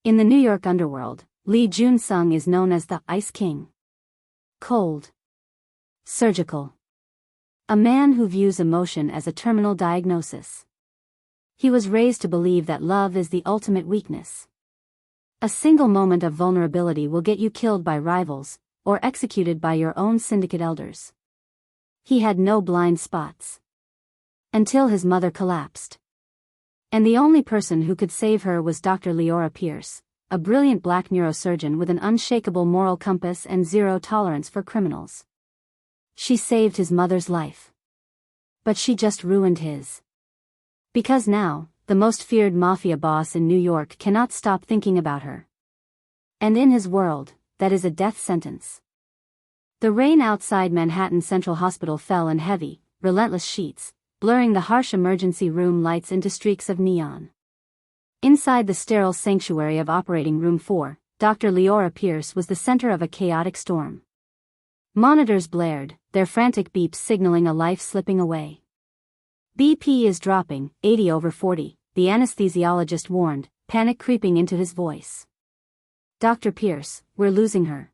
In the New York underworld, Lee Joon-Seung is known as the Ice King. Cold. Surgical. A man who views emotion as a terminal diagnosis. He was raised to believe that love is the ultimate weakness. A single moment of vulnerability will get you killed by rivals, or executed by your own syndicate elders. He had no blind spots. Until his mother collapsed. And the only person who could save her was Dr. Liora Pierce, a brilliant black neurosurgeon with an unshakable moral compass and zero tolerance for criminals. She saved his mother's life. But she just ruined his. Because now, the most feared mafia boss in New York cannot stop thinking about her. And in his world, that is a death sentence. The rain outside Manhattan Central Hospital fell in heavy, relentless sheets, blurring the harsh emergency room lights into streaks of neon. Inside the sterile sanctuary of Operating Room 4, Dr. Liora Pierce was the center of a chaotic storm. Monitors blared, their frantic beeps signaling a life slipping away. BP is dropping, 80/40, the anesthesiologist warned, panic creeping into his voice. Dr. Pierce, we're losing her.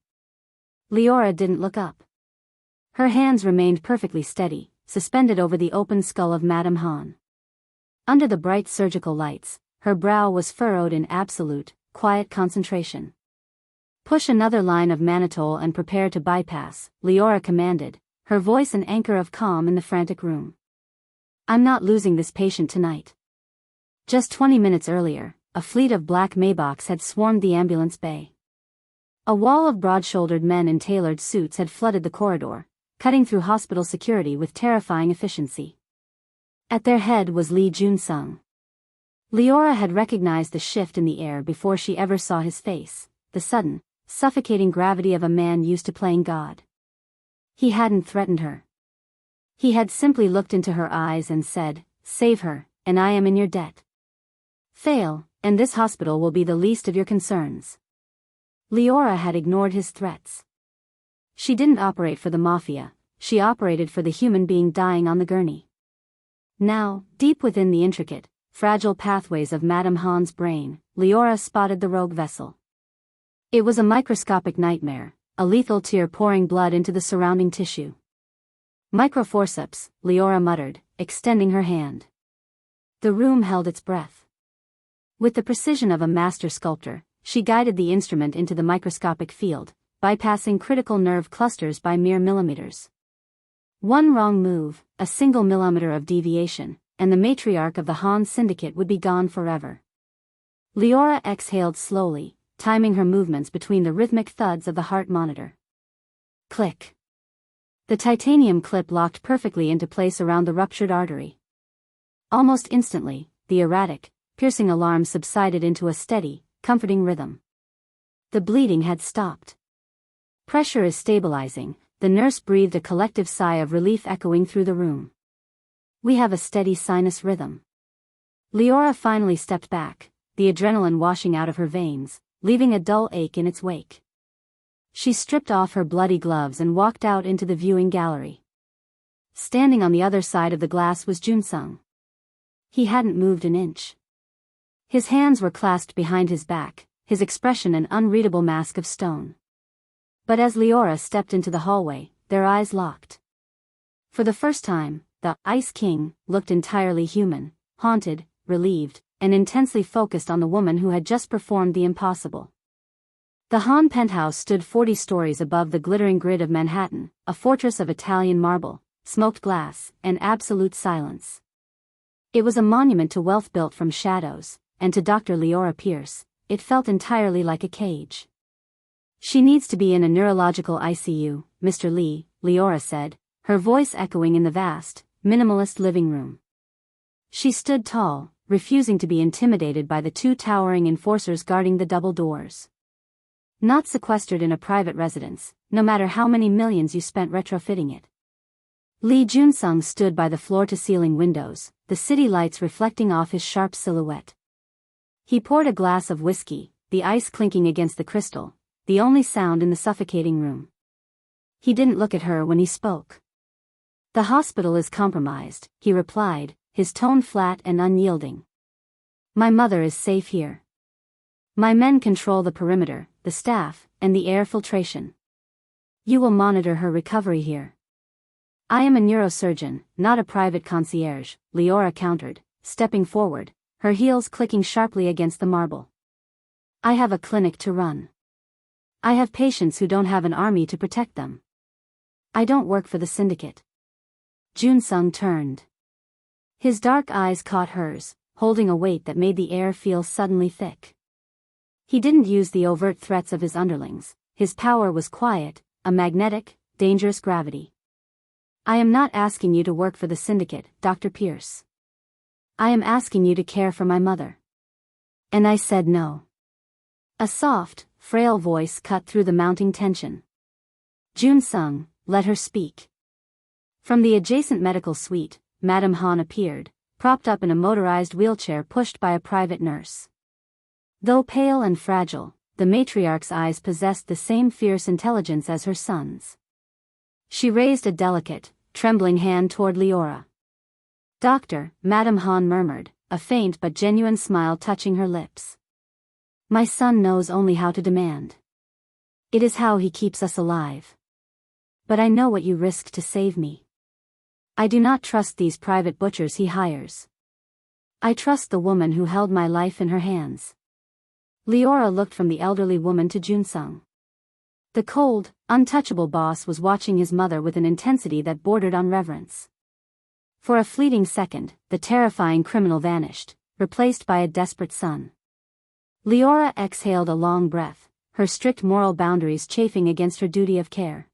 Liora didn't look up. Her hands remained perfectly steady, suspended over the open skull of Madame Han. Under the bright surgical lights, her brow was furrowed in absolute, quiet concentration. Push another line of mannitol and prepare to bypass, Liora commanded, her voice an anchor of calm in the frantic room. I'm not losing this patient tonight. Just 20 minutes earlier, a fleet of black Maybachs had swarmed the ambulance bay. A wall of broad-shouldered men in tailored suits had flooded the corridor, cutting through hospital security with terrifying efficiency. At their head was Lee Joon-Seung. Liora had recognized the shift in the air before she ever saw his face, the sudden, suffocating gravity of a man used to playing God. He hadn't threatened her. He had simply looked into her eyes and said, "Save her, and I am in your debt. Fail, and this hospital will be the least of your concerns." Liora had ignored his threats. She didn't operate for the Mafia, she operated for the human being dying on the gurney. Now, deep within the intricate, fragile pathways of Madame Han's brain, Liora spotted the rogue vessel. It was a microscopic nightmare, a lethal tear pouring blood into the surrounding tissue. "Microforceps," Liora muttered, extending her hand. The room held its breath. With the precision of a master sculptor, she guided the instrument into the microscopic field, bypassing critical nerve clusters by mere millimeters. One wrong move, a single millimeter of deviation, and the matriarch of the Han syndicate would be gone forever. Liora exhaled slowly, timing her movements between the rhythmic thuds of the heart monitor. Click. The titanium clip locked perfectly into place around the ruptured artery. Almost instantly, the erratic, piercing alarm subsided into a steady, comforting rhythm. The bleeding had stopped. Pressure is stabilizing, the nurse breathed a collective sigh of relief echoing through the room. We have a steady sinus rhythm. Liora finally stepped back, the adrenaline washing out of her veins, leaving a dull ache in its wake. She stripped off her bloody gloves and walked out into the viewing gallery. Standing on the other side of the glass was Joon-Seung. He hadn't moved an inch. His hands were clasped behind his back, his expression an unreadable mask of stone. But as Liora stepped into the hallway, their eyes locked. For the first time, the Ice King looked entirely human, haunted, relieved, and intensely focused on the woman who had just performed the impossible. The Han penthouse stood 40 stories above the glittering grid of Manhattan, a fortress of Italian marble, smoked glass, and absolute silence. It was a monument to wealth built from shadows, and to Dr. Liora Pierce, it felt entirely like a cage. "She needs to be in a neurological ICU, Mr. Lee," Liora said, her voice echoing in the vast, minimalist living room. She stood tall, refusing to be intimidated by the two towering enforcers guarding the double doors. Not sequestered in a private residence, no matter how many millions you spent retrofitting it. Lee Joon-Seung stood by the floor-to-ceiling windows, the city lights reflecting off his sharp silhouette. He poured a glass of whiskey, the ice clinking against the crystal, the only sound in the suffocating room. He didn't look at her when he spoke. "The hospital is compromised," he replied, his tone flat and unyielding. "My mother is safe here." My men control the perimeter, the staff, and the air filtration. You will monitor her recovery here. I am a neurosurgeon, not a private concierge, Liora countered, stepping forward, her heels clicking sharply against the marble. I have a clinic to run. I have patients who don't have an army to protect them. I don't work for the syndicate. Joon-Seung turned. His dark eyes caught hers, holding a weight that made the air feel suddenly thick. He didn't use the overt threats of his underlings. His power was quiet, a magnetic, dangerous gravity. I am not asking you to work for the syndicate, Dr. Pierce. I am asking you to care for my mother. And I said no. A soft, frail voice cut through the mounting tension. Joon-Seung, let her speak. From the adjacent medical suite, Madame Han appeared, propped up in a motorized wheelchair pushed by a private nurse. Though pale and fragile, the matriarch's eyes possessed the same fierce intelligence as her son's. She raised a delicate, trembling hand toward Liora. Doctor, Madame Han murmured, a faint but genuine smile touching her lips. My son knows only how to demand. It is how he keeps us alive. But I know what you risked to save me. I do not trust these private butchers he hires. I trust the woman who held my life in her hands. Liora looked from the elderly woman to Joon-Seung. The cold, untouchable boss was watching his mother with an intensity that bordered on reverence. For a fleeting second, the terrifying criminal vanished, replaced by a desperate son. Liora exhaled a long breath, her strict moral boundaries chafing against her duty of care.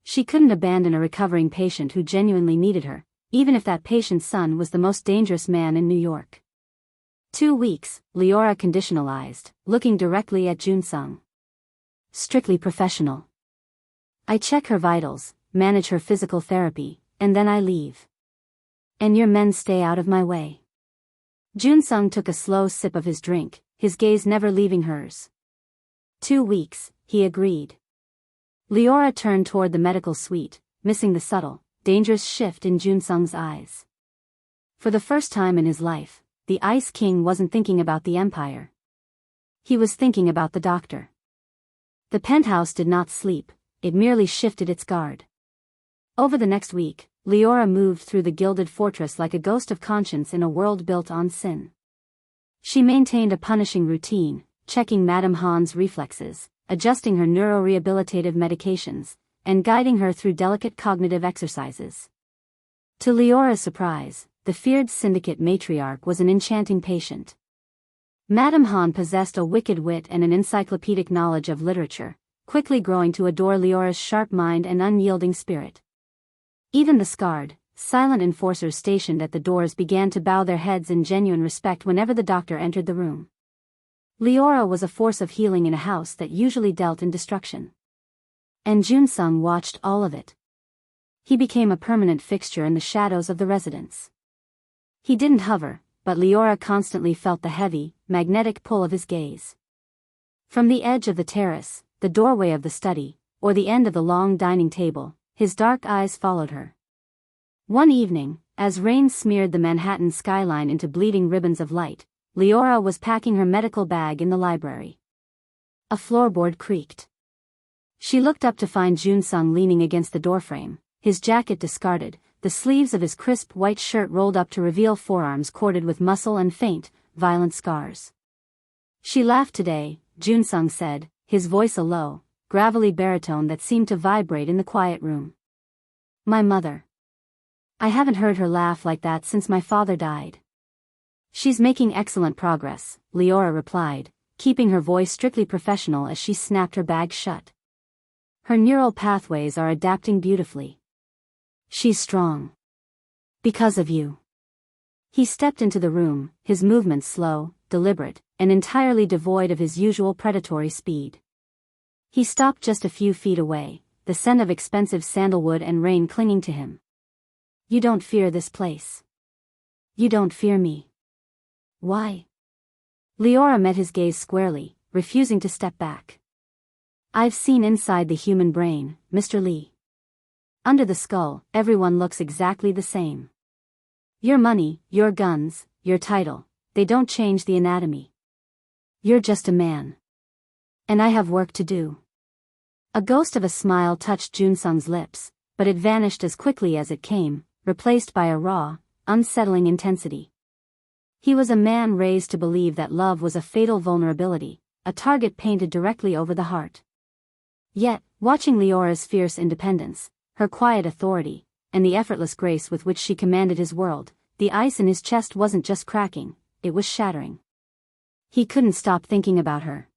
She couldn't abandon a recovering patient who genuinely needed her, even if that patient's son was the most dangerous man in New York. 2 weeks, Liora conditionalized, looking directly at Joon-Seung. Strictly professional. I check her vitals, manage her physical therapy, and then I leave. And your men stay out of my way. Joon-Seung took a slow sip of his drink, his gaze never leaving hers. 2 weeks, he agreed. Liora turned toward the medical suite, missing the subtle, dangerous shift in Joon-Seung's eyes. For the first time in his life, the Ice King wasn't thinking about the Empire. He was thinking about the doctor. The penthouse did not sleep, it merely shifted its guard. Over the next week, Liora moved through the gilded fortress like a ghost of conscience in a world built on sin. She maintained a punishing routine, checking Madame Han's reflexes, adjusting her neuro-rehabilitative medications, and guiding her through delicate cognitive exercises. To Liora's surprise, the feared syndicate matriarch was an enchanting patient. Madame Han possessed a wicked wit and an encyclopedic knowledge of literature, quickly growing to adore Liora's sharp mind and unyielding spirit. Even the scarred, silent enforcers stationed at the doors began to bow their heads in genuine respect whenever the doctor entered the room. Liora was a force of healing in a house that usually dealt in destruction. And Joon-Seung watched all of it. He became a permanent fixture in the shadows of the residence. He didn't hover, but Liora constantly felt the heavy, magnetic pull of his gaze. From the edge of the terrace, the doorway of the study, or the end of the long dining table, his dark eyes followed her. One evening, as rain smeared the Manhattan skyline into bleeding ribbons of light, Liora was packing her medical bag in the library. A floorboard creaked. She looked up to find Joon-Seung leaning against the doorframe, his jacket discarded, the sleeves of his crisp white shirt rolled up to reveal forearms corded with muscle and faint, violent scars. She laughed today, Joon-Seung said, his voice a low, gravelly baritone that seemed to vibrate in the quiet room. My mother. I haven't heard her laugh like that since my father died. She's making excellent progress, Liora replied, keeping her voice strictly professional as she snapped her bag shut. Her neural pathways are adapting beautifully. She's strong. Because of you. He stepped into the room, his movements slow, deliberate, and entirely devoid of his usual predatory speed. He stopped just a few feet away, the scent of expensive sandalwood and rain clinging to him. You don't fear this place. You don't fear me. Why? Liora met his gaze squarely, refusing to step back. I've seen inside the human brain, Mr. Lee. Under the skull, everyone looks exactly the same. Your money, your guns, your title, they don't change the anatomy. You're just a man. And I have work to do. A ghost of a smile touched Joon-Seung's lips, but it vanished as quickly as it came, replaced by a raw, unsettling intensity. He was a man raised to believe that love was a fatal vulnerability, a target painted directly over the heart. Yet, watching Leora's fierce independence, her quiet authority, and the effortless grace with which she commanded his world, the ice in his chest wasn't just cracking, it was shattering. He couldn't stop thinking about her.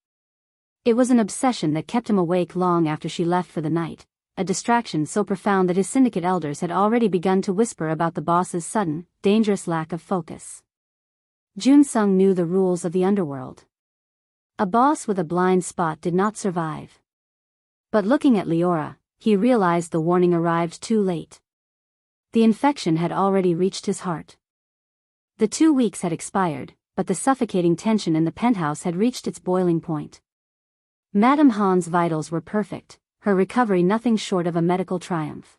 It was an obsession that kept him awake long after she left for the night, a distraction so profound that his syndicate elders had already begun to whisper about the boss's sudden, dangerous lack of focus. Joon-Seung knew the rules of the underworld. A boss with a blind spot did not survive. But looking at Liora, he realized the warning arrived too late. The infection had already reached his heart. The 2 weeks had expired, but the suffocating tension in the penthouse had reached its boiling point. Madame Han's vitals were perfect, her recovery nothing short of a medical triumph.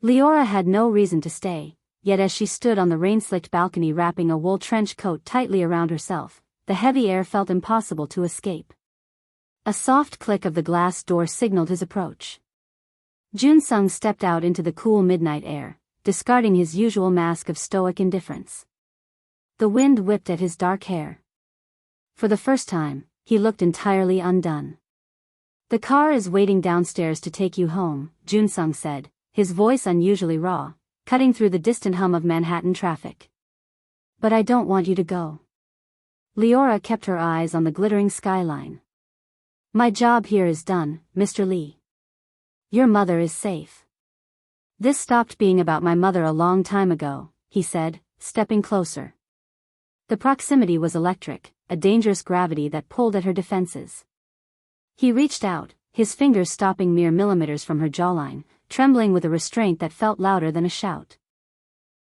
Liora had no reason to stay, yet as she stood on the rain-slicked balcony wrapping a wool trench coat tightly around herself, the heavy air felt impossible to escape. A soft click of the glass door signaled his approach. Joon-Seung stepped out into the cool midnight air, discarding his usual mask of stoic indifference. The wind whipped at his dark hair. For the first time, he looked entirely undone. "The car is waiting downstairs to take you home," Joon-Seung said, his voice unusually raw, cutting through the distant hum of Manhattan traffic. "But I don't want you to go." Liora kept her eyes on the glittering skyline. "My job here is done, Mr. Lee. Your mother is safe." "This stopped being about my mother a long time ago," he said, stepping closer. The proximity was electric, a dangerous gravity that pulled at her defenses. He reached out, his fingers stopping mere millimeters from her jawline, trembling with a restraint that felt louder than a shout.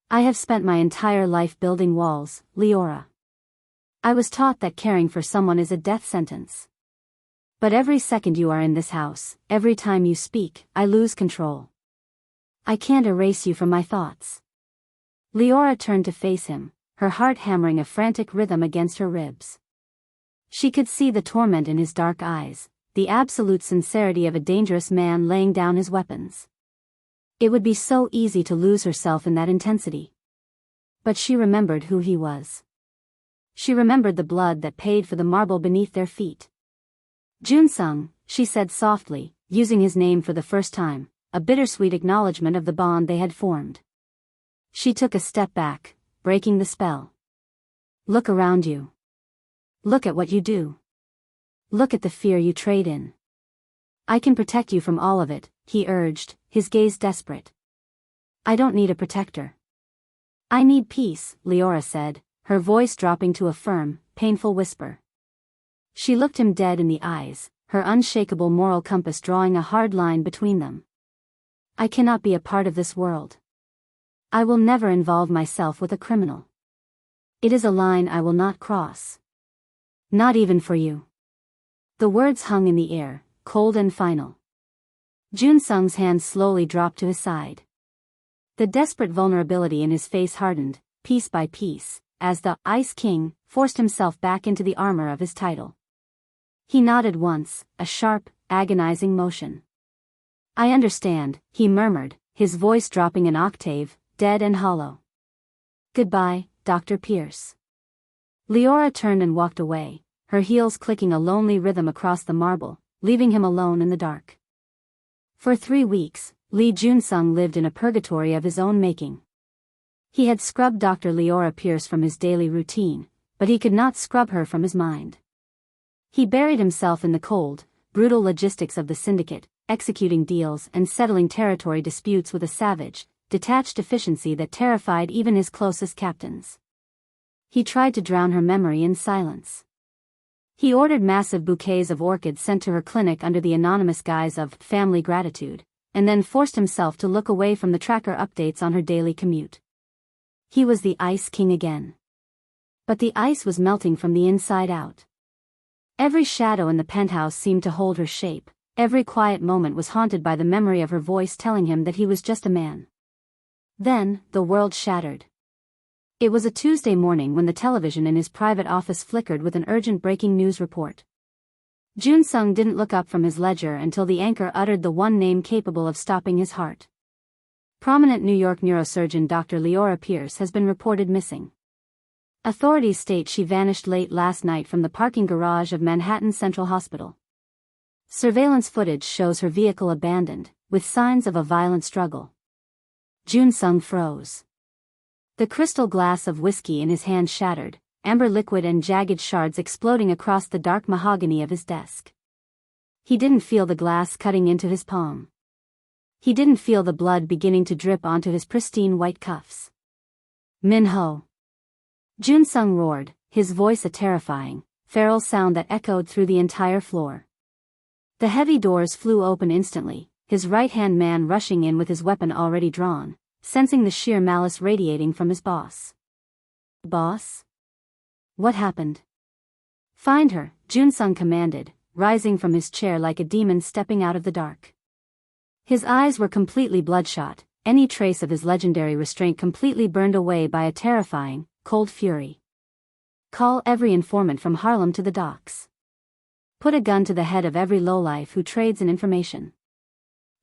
"I have spent my entire life building walls, Liora. I was taught that caring for someone is a death sentence. But every second you are in this house, every time you speak, I lose control. I can't erase you from my thoughts." Liora turned to face him, her heart hammering a frantic rhythm against her ribs. She could see the torment in his dark eyes, the absolute sincerity of a dangerous man laying down his weapons. It would be so easy to lose herself in that intensity. But she remembered who he was. She remembered the blood that paid for the marble beneath their feet. "Joon-Seung," she said softly, using his name for the first time, a bittersweet acknowledgement of the bond they had formed. She took a step back, breaking the spell. "Look around you. Look at what you do. Look at the fear you trade in." "I can protect you from all of it," he urged, his gaze desperate. "I don't need a protector. I need peace," Liora said, her voice dropping to a firm, painful whisper. She looked him dead in the eyes, her unshakable moral compass drawing a hard line between them. "I cannot be a part of this world. I will never involve myself with a criminal. It is a line I will not cross. Not even for you." The words hung in the air, cold and final. Joon-Seung's hand slowly dropped to his side. The desperate vulnerability in his face hardened, piece by piece, as the Ice King forced himself back into the armor of his title. He nodded once, a sharp, agonizing motion. "I understand," he murmured, his voice dropping an octave, dead and hollow. "Goodbye, Dr. Pierce." Liora turned and walked away, her heels clicking a lonely rhythm across the marble, leaving him alone in the dark. For 3 weeks, Lee Joon-Seung lived in a purgatory of his own making. He had scrubbed Dr. Liora Pierce from his daily routine, but he could not scrub her from his mind. He buried himself in the cold, brutal logistics of the syndicate, executing deals and settling territory disputes with a savage, detached efficiency that terrified even his closest captains. He tried to drown her memory in silence. He ordered massive bouquets of orchids sent to her clinic under the anonymous guise of family gratitude, and then forced himself to look away from the tracker updates on her daily commute. He was the Ice King again. But the ice was melting from the inside out. Every shadow in the penthouse seemed to hold her shape, every quiet moment was haunted by the memory of her voice telling him that he was just a man. Then, the world shattered. It was a Tuesday morning when the television in his private office flickered with an urgent breaking news report. Joon-Seung didn't look up from his ledger until the anchor uttered the one name capable of stopping his heart. Prominent New York neurosurgeon Dr. Liora Pierce has been reported missing. Authorities state she vanished late last night from the parking garage of Manhattan Central Hospital. Surveillance footage shows her vehicle abandoned, with signs of a violent struggle. Joon-Seung froze. The crystal glass of whiskey in his hand shattered, amber liquid and jagged shards exploding across the dark mahogany of his desk. He didn't feel the glass cutting into his palm. He didn't feel the blood beginning to drip onto his pristine white cuffs. Min-ho. Joon-Seung roared, his voice a terrifying, feral sound that echoed through the entire floor. The heavy doors flew open instantly, his right-hand man rushing in with his weapon already drawn, sensing the sheer malice radiating from his boss. Boss? What happened? Find her, Joon-Seung commanded, rising from his chair like a demon stepping out of the dark. His eyes were completely bloodshot, any trace of his legendary restraint completely burned away by a terrifying, cold fury. Call every informant from Harlem to the docks. Put a gun to the head of every lowlife who trades in information.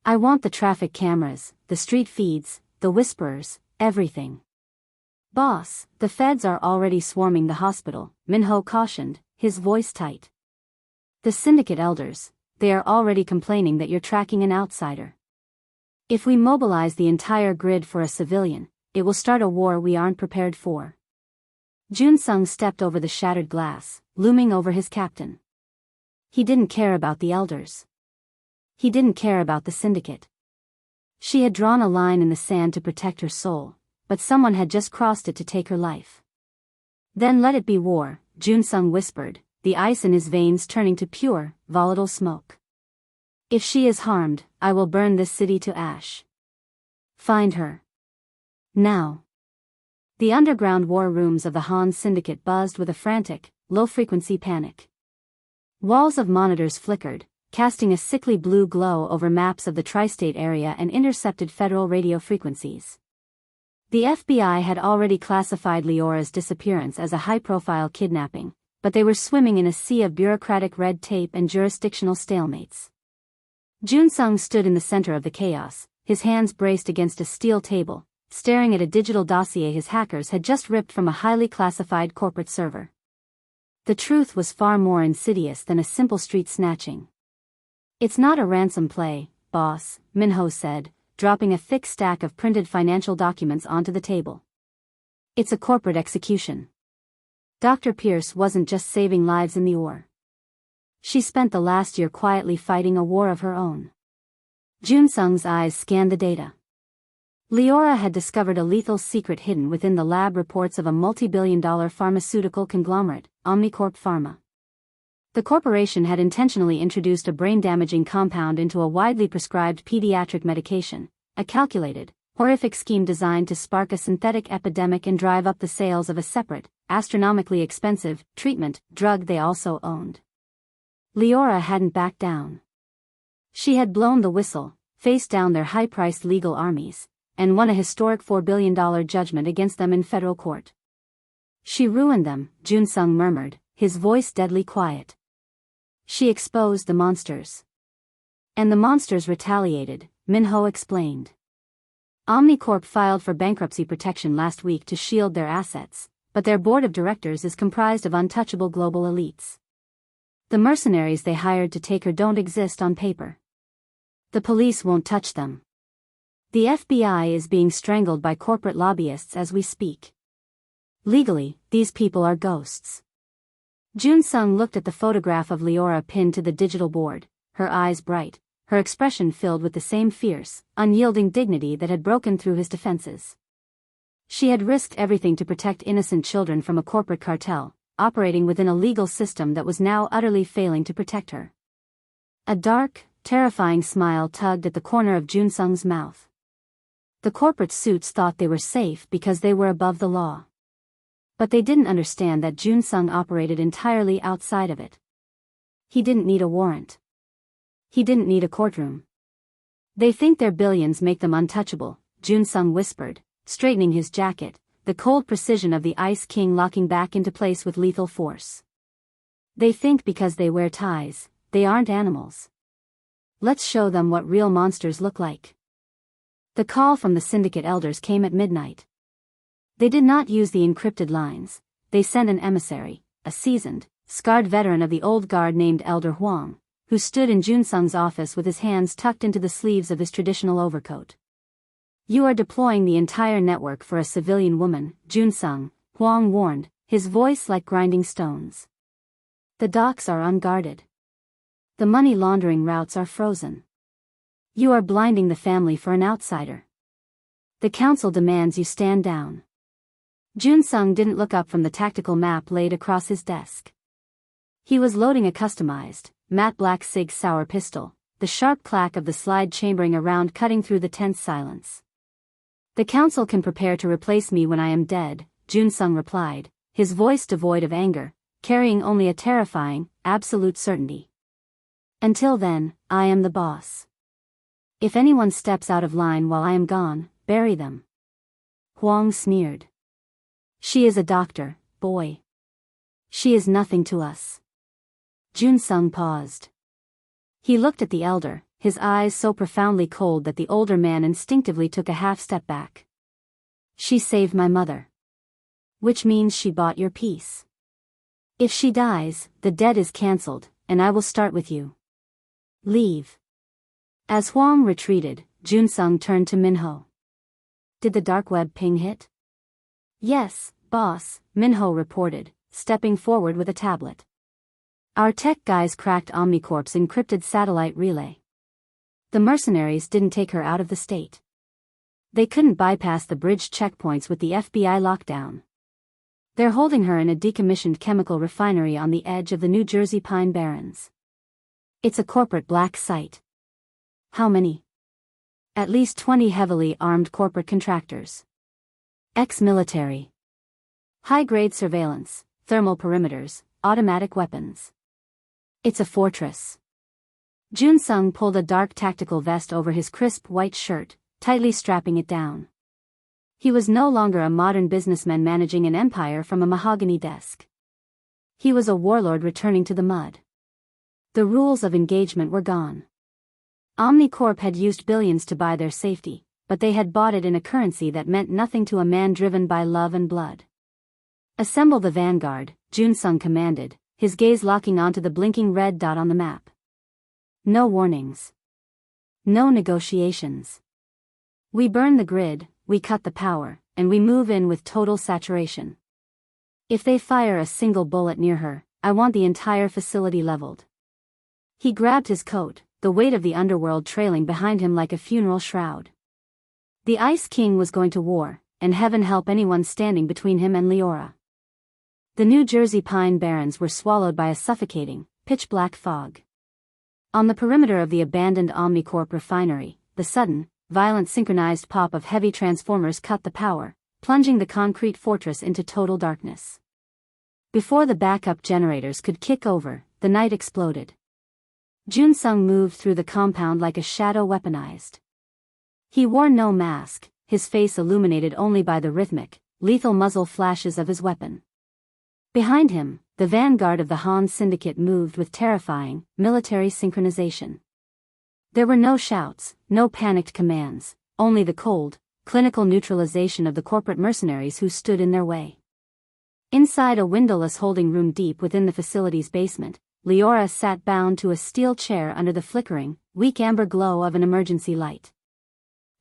I want the traffic cameras, the street feeds, the whisperers, everything. Boss, the feds are already swarming the hospital, Min-ho cautioned, his voice tight. The syndicate elders, they are already complaining that you're tracking an outsider. If we mobilize the entire grid for a civilian, it will start a war we aren't prepared for. Joon-Seung stepped over the shattered glass, looming over his captain. He didn't care about the elders. He didn't care about the syndicate. She had drawn a line in the sand to protect her soul, but someone had just crossed it to take her life. Then let it be war, Joon-Seung whispered, the ice in his veins turning to pure, volatile smoke. If she is harmed, I will burn this city to ash. Find her. Now. The underground war rooms of the Han Syndicate buzzed with a frantic, low-frequency panic. Walls of monitors flickered, casting a sickly blue glow over maps of the tri-state area and intercepted federal radio frequencies. The FBI had already classified Leora's disappearance as a high-profile kidnapping, but they were swimming in a sea of bureaucratic red tape and jurisdictional stalemates. Joon-Seung stood in the center of the chaos, his hands braced against a steel table, staring at a digital dossier his hackers had just ripped from a highly classified corporate server. The truth was far more insidious than a simple street snatching. It's not a ransom play, boss, Min-ho said, dropping a thick stack of printed financial documents onto the table. It's a corporate execution. Dr. Pierce wasn't just saving lives in the war. She spent the last year quietly fighting a war of her own. Joon-Seung's eyes scanned the data. Liora had discovered a lethal secret hidden within the lab reports of a multi-billion-dollar pharmaceutical conglomerate, Omnicorp Pharma. The corporation had intentionally introduced a brain-damaging compound into a widely prescribed pediatric medication, a calculated, horrific scheme designed to spark a synthetic epidemic and drive up the sales of a separate, astronomically expensive, treatment drug they also owned. Liora hadn't backed down. She had blown the whistle, faced down their high-priced legal armies, and won a historic $4 billion judgment against them in federal court. She ruined them, Joon-Seung murmured, his voice deadly quiet. She exposed the monsters. And the monsters retaliated, Min-ho explained. Omnicorp filed for bankruptcy protection last week to shield their assets, but their board of directors is comprised of untouchable global elites. The mercenaries they hired to take her don't exist on paper. The police won't touch them. The FBI is being strangled by corporate lobbyists as we speak. Legally, these people are ghosts. Joon-Seung looked at the photograph of Liora pinned to the digital board, her eyes bright, her expression filled with the same fierce, unyielding dignity that had broken through his defenses. She had risked everything to protect innocent children from a corporate cartel, operating within a legal system that was now utterly failing to protect her. A dark, terrifying smile tugged at the corner of Joon-Seung's mouth. The corporate suits thought they were safe because they were above the law. But they didn't understand that Joon-Seung operated entirely outside of it. He didn't need a warrant. He didn't need a courtroom. They think their billions make them untouchable, Joon-Seung whispered, straightening his jacket, the cold precision of the Ice King locking back into place with lethal force. They think because they wear ties, they aren't animals. Let's show them what real monsters look like. The call from the syndicate elders came at midnight. They did not use the encrypted lines, they sent an emissary, a seasoned, scarred veteran of the old guard named Elder Huang, who stood in Joon-Seung's office with his hands tucked into the sleeves of his traditional overcoat. You are deploying the entire network for a civilian woman, Joon-Seung, Huang warned, his voice like grinding stones. The docks are unguarded. The money laundering routes are frozen. You are blinding the family for an outsider. The council demands you stand down. Joon-Seung didn't look up from the tactical map laid across his desk. He was loading a customized, matte black Sig Sauer pistol, the sharp clack of the slide chambering around cutting through the tense silence. The council can prepare to replace me when I am dead, Joon-Seung replied, his voice devoid of anger, carrying only a terrifying, absolute certainty. Until then, I am the boss. If anyone steps out of line while I am gone, bury them. Huang sneered. She is a doctor, boy. She is nothing to us. Joon-Seung paused. He looked at the elder, his eyes so profoundly cold that the older man instinctively took a half-step back. She saved my mother. Which means she bought your peace. If she dies, the debt is cancelled, and I will start with you. Leave. As Huang retreated, Joon-Seung turned to Minho. Did the dark web ping hit? Yes, boss, Minho reported, stepping forward with a tablet. Our tech guys cracked Omnicorp's encrypted satellite relay. The mercenaries didn't take her out of the state. They couldn't bypass the bridge checkpoints with the FBI lockdown. They're holding her in a decommissioned chemical refinery on the edge of the New Jersey Pine Barrens. It's a corporate black site. How many? At least 20 heavily armed corporate contractors. Ex-military. High-grade surveillance, thermal perimeters, automatic weapons. It's a fortress. Joon-Seung pulled a dark tactical vest over his crisp white shirt, tightly strapping it down. He was no longer a modern businessman managing an empire from a mahogany desk. He was a warlord returning to the mud. The rules of engagement were gone. Omnicorp had used billions to buy their safety, but they had bought it in a currency that meant nothing to a man driven by love and blood. Assemble the vanguard, Joon-Seung commanded, his gaze locking onto the blinking red dot on the map. No warnings. No negotiations. We burn the grid, we cut the power, and we move in with total saturation. If they fire a single bullet near her, I want the entire facility leveled. He grabbed his coat, the weight of the underworld trailing behind him like a funeral shroud. The Ice King was going to war, and heaven help anyone standing between him and Liora. The New Jersey Pine Barrens were swallowed by a suffocating, pitch-black fog. On the perimeter of the abandoned Omnicorp refinery, the sudden, violent synchronized pop of heavy transformers cut the power, plunging the concrete fortress into total darkness. Before the backup generators could kick over, the night exploded. Joon-Seung moved through the compound like a shadow weaponized. He wore no mask, his face illuminated only by the rhythmic, lethal muzzle flashes of his weapon. Behind him, the vanguard of the Han syndicate moved with terrifying, military synchronization. There were no shouts, no panicked commands, only the cold, clinical neutralization of the corporate mercenaries who stood in their way. Inside a windowless holding room deep within the facility's basement, Liora sat bound to a steel chair under the flickering, weak amber glow of an emergency light.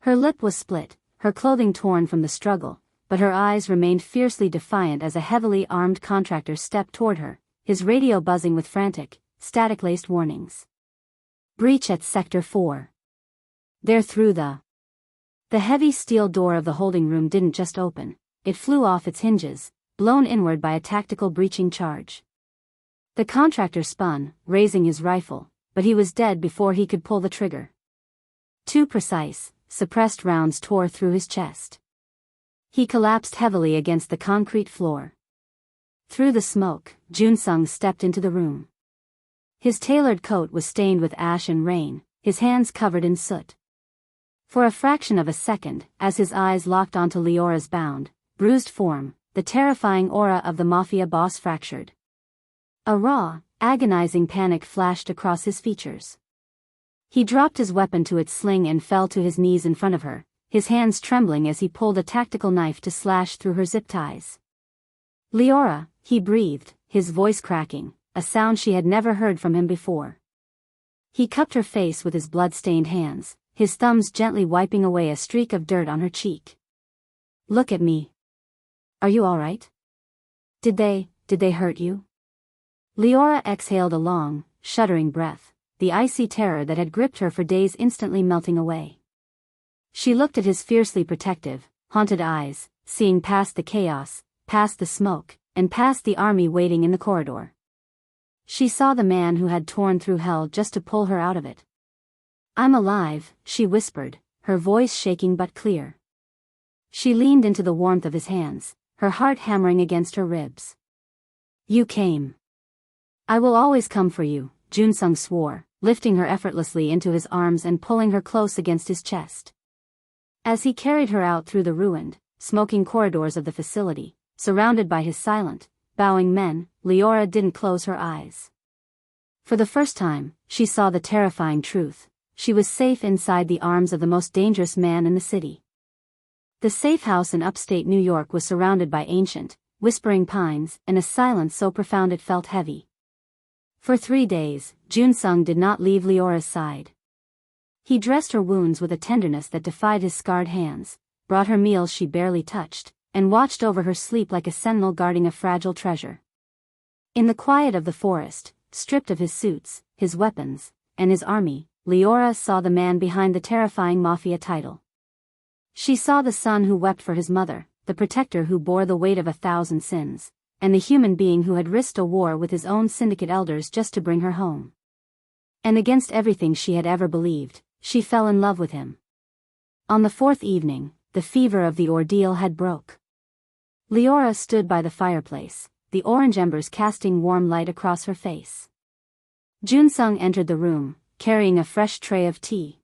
Her lip was split, her clothing torn from the struggle, but her eyes remained fiercely defiant as a heavily armed contractor stepped toward her, his radio buzzing with frantic, static-laced warnings. Breach at Sector 4. They're through the heavy steel door of the holding room didn't just open, it flew off its hinges, blown inward by a tactical breaching charge. The contractor spun, raising his rifle, but he was dead before he could pull the trigger. Too precise, suppressed rounds tore through his chest. He collapsed heavily against the concrete floor. Through the smoke, Joon-Seung stepped into the room. His tailored coat was stained with ash and rain, his hands covered in soot. For a fraction of a second, as his eyes locked onto Liora's bound, bruised form, the terrifying aura of the Mafia boss fractured. A raw, agonizing panic flashed across his features. He dropped his weapon to its sling and fell to his knees in front of her, his hands trembling as he pulled a tactical knife to slash through her zip ties. "Liora," he breathed, his voice cracking, a sound she had never heard from him before. He cupped her face with his blood-stained hands, his thumbs gently wiping away a streak of dirt on her cheek. "Look at me. Are you all right? Did they hurt you?" Liora exhaled a long, shuddering breath, the icy terror that had gripped her for days instantly melting away. She looked at his fiercely protective, haunted eyes, seeing past the chaos, past the smoke, and past the army waiting in the corridor. She saw the man who had torn through hell just to pull her out of it. "I'm alive," she whispered, her voice shaking but clear. She leaned into the warmth of his hands, her heart hammering against her ribs. "You came. I will always come for you," Joon-Seung swore, lifting her effortlessly into his arms and pulling her close against his chest. As he carried her out through the ruined, smoking corridors of the facility, surrounded by his silent, bowing men, Liora didn't close her eyes. For the first time, she saw the terrifying truth: she was safe inside the arms of the most dangerous man in the city. The safe house in upstate New York was surrounded by ancient, whispering pines and a silence so profound it felt heavy. For 3 days, Joon-Seung did not leave Liora's side. He dressed her wounds with a tenderness that defied his scarred hands, brought her meals she barely touched, and watched over her sleep like a sentinel guarding a fragile treasure. In the quiet of the forest, stripped of his suits, his weapons, and his army, Liora saw the man behind the terrifying Mafia title. She saw the son who wept for his mother, the protector who bore the weight of 1,000 sins, and the human being who had risked a war with his own syndicate elders just to bring her home. And against everything she had ever believed, she fell in love with him. On the 4th evening, the fever of the ordeal had broke. Liora stood by the fireplace, the orange embers casting warm light across her face. Joon-Seung entered the room, carrying a fresh tray of tea.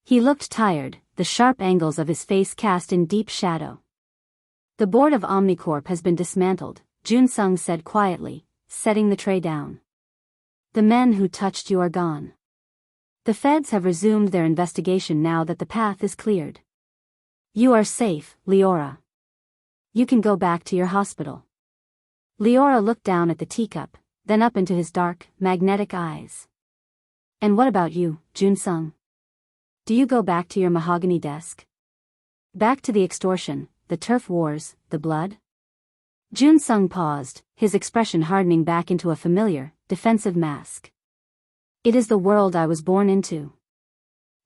He looked tired, the sharp angles of his face cast in deep shadow. "The board of Omnicorp has been dismantled," Joon-Seung said quietly, setting the tray down. "The men who touched you are gone. The feds have resumed their investigation now that the path is cleared. You are safe, Liora. You can go back to your hospital." Liora looked down at the teacup, then up into his dark, magnetic eyes. "And what about you, Joon-Seung? Do you go back to your mahogany desk? Back to the extortion, the turf wars, the blood?" Joon-Seung paused, his expression hardening back into a familiar, defensive mask. "It is the world I was born into.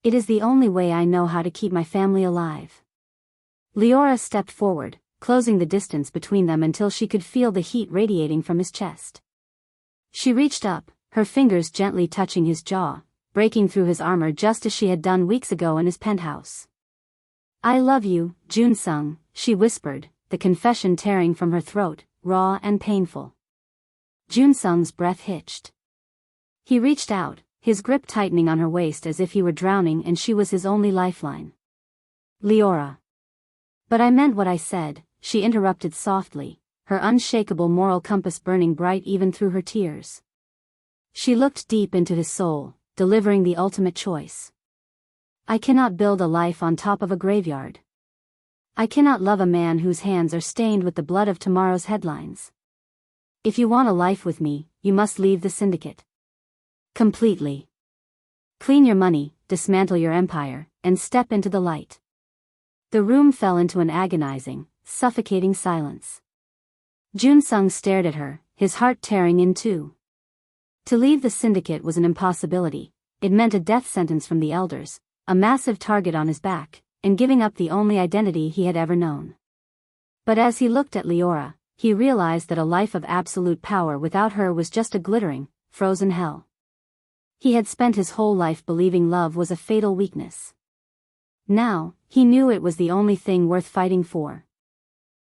It is the only way I know how to keep my family alive." Liora stepped forward, closing the distance between them until she could feel the heat radiating from his chest. She reached up, her fingers gently touching his jaw, breaking through his armor just as she had done weeks ago in his penthouse. "I love you, Joon-Seung," she whispered, the confession tearing from her throat, raw and painful. Joon-Seung's breath hitched. He reached out, his grip tightening on her waist as if he were drowning and she was his only lifeline. "Liora." "But I meant what I said," she interrupted softly, her unshakable moral compass burning bright even through her tears. She looked deep into his soul, delivering the ultimate choice. "I cannot build a life on top of a graveyard. I cannot love a man whose hands are stained with the blood of tomorrow's headlines. If you want a life with me, you must leave the syndicate. Completely. Clean your money, dismantle your empire, and step into the light." The room fell into an agonizing, suffocating silence. Joon-Seung stared at her, his heart tearing in two. To leave the syndicate was an impossibility. It meant a death sentence from the elders, a massive target on his back, and giving up the only identity he had ever known. But as he looked at Liora, he realized that a life of absolute power without her was just a glittering, frozen hell. He had spent his whole life believing love was a fatal weakness. Now, he knew it was the only thing worth fighting for.